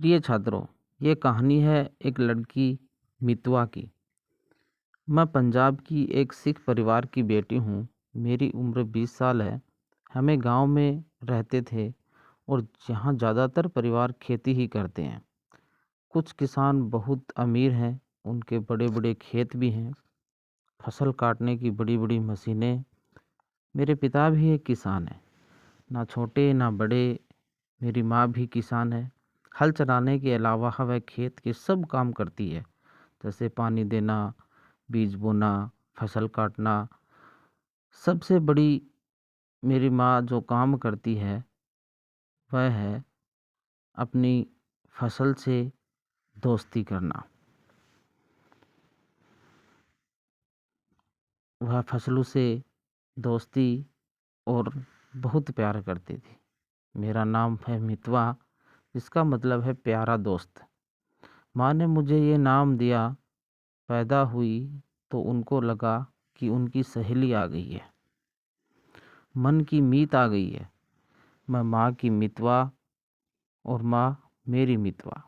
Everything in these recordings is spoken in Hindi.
प्रिय छात्रों, ये कहानी है एक लड़की मितवा की। मैं पंजाब की एक सिख परिवार की बेटी हूँ। मेरी उम्र 20 साल है। हमें गांव में रहते थे और यहाँ ज़्यादातर परिवार खेती ही करते हैं। कुछ किसान बहुत अमीर हैं, उनके बड़े बड़े खेत भी हैं, फसल काटने की बड़ी बड़ी मशीनें। मेरे पिता भी एक किसान हैं, ना छोटे ना बड़े। मेरी माँ भी किसान है। हल चलाने के अलावा वह खेत के सब काम करती है, जैसे पानी देना, बीज बोना, फसल काटना। सबसे बड़ी मेरी माँ जो काम करती है वह है अपनी फसल से दोस्ती करना। वह फसलों से दोस्ती और बहुत प्यार करती थी। मेरा नाम है मितवा, जिसका मतलब है प्यारा दोस्त। माँ ने मुझे ये नाम दिया। पैदा हुई तो उनको लगा कि उनकी सहेली आ गई है, मन की मीत आ गई है। मैं माँ की मितवा और माँ मेरी मितवा।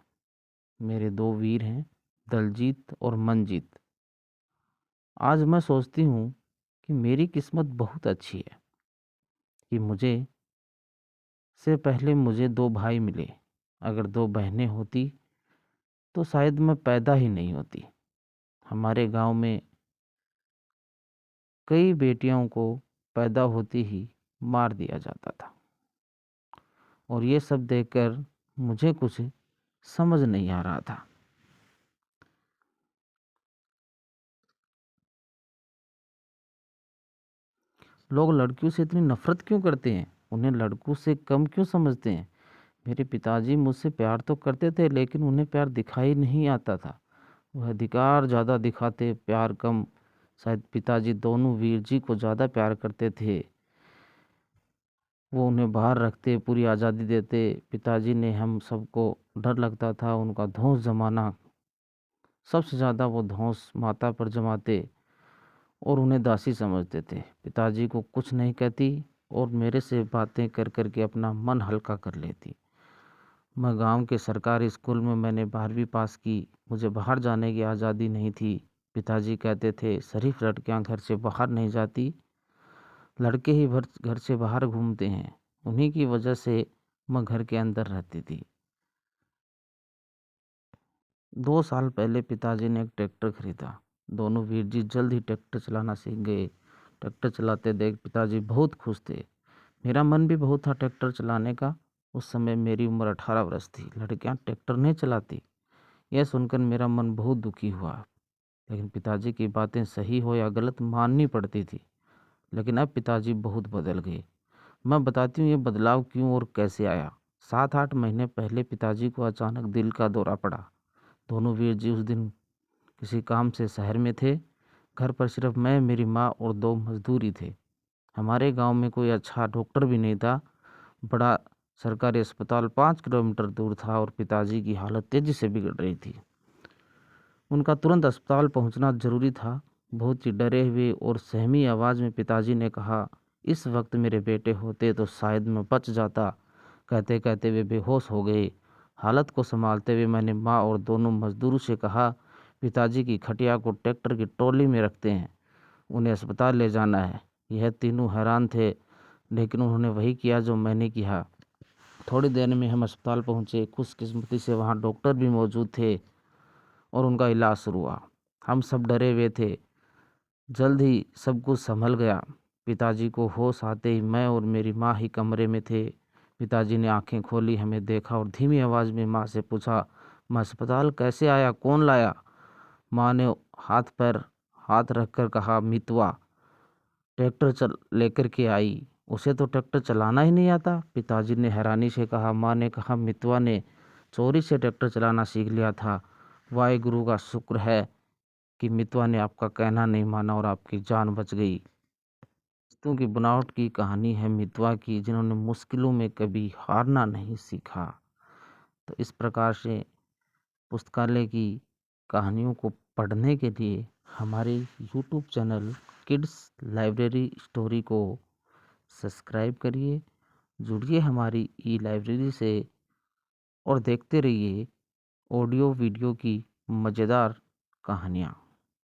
मेरे दो वीर हैं, दलजीत और मनजीत। आज मैं सोचती हूँ कि मेरी किस्मत बहुत अच्छी है कि मुझे से पहले मुझे दो भाई मिले। अगर दो बहनें होती तो शायद मैं पैदा ही नहीं होती। हमारे गांव में कई बेटियों को पैदा होते ही मार दिया जाता था, और ये सब देखकर मुझे कुछ समझ नहीं आ रहा था। लोग लड़कियों से इतनी नफरत क्यों करते हैं? उन्हें लड़कों से कम क्यों समझते हैं? मेरे पिताजी मुझसे प्यार तो करते थे, लेकिन उन्हें प्यार दिखाई नहीं आता था। वह अधिकार ज़्यादा दिखाते, प्यार कम। शायद पिताजी दोनों वीर जी को ज़्यादा प्यार करते थे। वो उन्हें बाहर रखते, पूरी आज़ादी देते। पिताजी ने हम सबको डर लगता था उनका धौंस जमाना। सबसे ज़्यादा वो धौंस माता पर जमाते और उन्हें दासी समझते थे। पिताजी को कुछ नहीं कहती और मेरे से बातें कर कर के अपना मन हल्का कर लेती। मैं गांव के सरकारी स्कूल में मैंने 12वीं पास की। मुझे बाहर जाने की आज़ादी नहीं थी। पिताजी कहते थे शरीफ लड़कियां घर से बाहर नहीं जाती, लड़के ही घर से बाहर घूमते हैं। उन्हीं की वजह से मैं घर के अंदर रहती थी। 2 साल पहले पिताजी ने एक ट्रैक्टर खरीदा। दोनों वीर जी जल्द ही ट्रैक्टर चलाना सीख गए। ट्रैक्टर चलाते देख पिताजी बहुत खुश थे। मेरा मन भी बहुत था ट्रैक्टर चलाने का। उस समय मेरी उम्र 18 वर्ष थी। लड़कियां ट्रैक्टर नहीं चलाती, यह सुनकर मेरा मन बहुत दुखी हुआ। लेकिन पिताजी की बातें सही हो या गलत माननी पड़ती थी। लेकिन अब पिताजी बहुत बदल गए। मैं बताती हूँ ये बदलाव क्यों और कैसे आया। 7-8 महीने पहले पिताजी को अचानक दिल का दौरा पड़ा। दोनों वीर जी उस दिन किसी काम से शहर में थे। घर पर सिर्फ मैं, मेरी माँ और दो मजदूर ही थे। हमारे गांव में कोई अच्छा डॉक्टर भी नहीं था। बड़ा सरकारी अस्पताल 5 किलोमीटर दूर था और पिताजी की हालत तेजी से बिगड़ रही थी। उनका तुरंत अस्पताल पहुंचना जरूरी था। बहुत ही डरे हुए और सहमी आवाज़ में पिताजी ने कहा, इस वक्त मेरे बेटे होते तो शायद मैं बच जाता। कहते कहते वे बेहोश हो गए। हालत को संभालते हुए मैंने माँ और दोनों मजदूरों से कहा, पिताजी की खटिया को ट्रैक्टर की ट्रॉली में रखते हैं, उन्हें अस्पताल ले जाना है। यह तीनों हैरान थे, लेकिन उन्होंने वही किया जो मैंने किया। थोड़ी देर में हम अस्पताल पहुंचे। खुशकिस्मती से वहां डॉक्टर भी मौजूद थे और उनका इलाज शुरू हुआ। हम सब डरे हुए थे। जल्द ही सब कुछ संभल गया। पिताजी को होश आते ही मैं और मेरी माँ ही कमरे में थे। पिताजी ने आंखें खोली, हमें देखा और धीमी आवाज़ में माँ से पूछा, मैं अस्पताल कैसे आया, कौन लाया? माँ ने हाथ पर हाथ रखकर कहा, मितवा ट्रैक्टर चल लेकर के आई। उसे तो ट्रैक्टर चलाना ही नहीं आता। पिताजी ने हैरानी से कहा। माँ ने कहा, मितवा ने चोरी से ट्रैक्टर चलाना सीख लिया था। वाहिगुरु का शुक्र है कि मितवा ने आपका कहना नहीं माना और आपकी जान बच गई। रिश्तों की बनावट की कहानी है मितवा की, जिन्होंने मुश्किलों में कभी हारना नहीं सीखा। तो इस प्रकार से पुस्तकालय की कहानियों को पढ़ने के लिए हमारे YouTube channel kids library story को सब्सक्राइब करिए। जुड़िए हमारी ई लाइब्रेरी से। और देखते रहिए ऑडियो वीडियो की मज़ेदार कहानियाँ।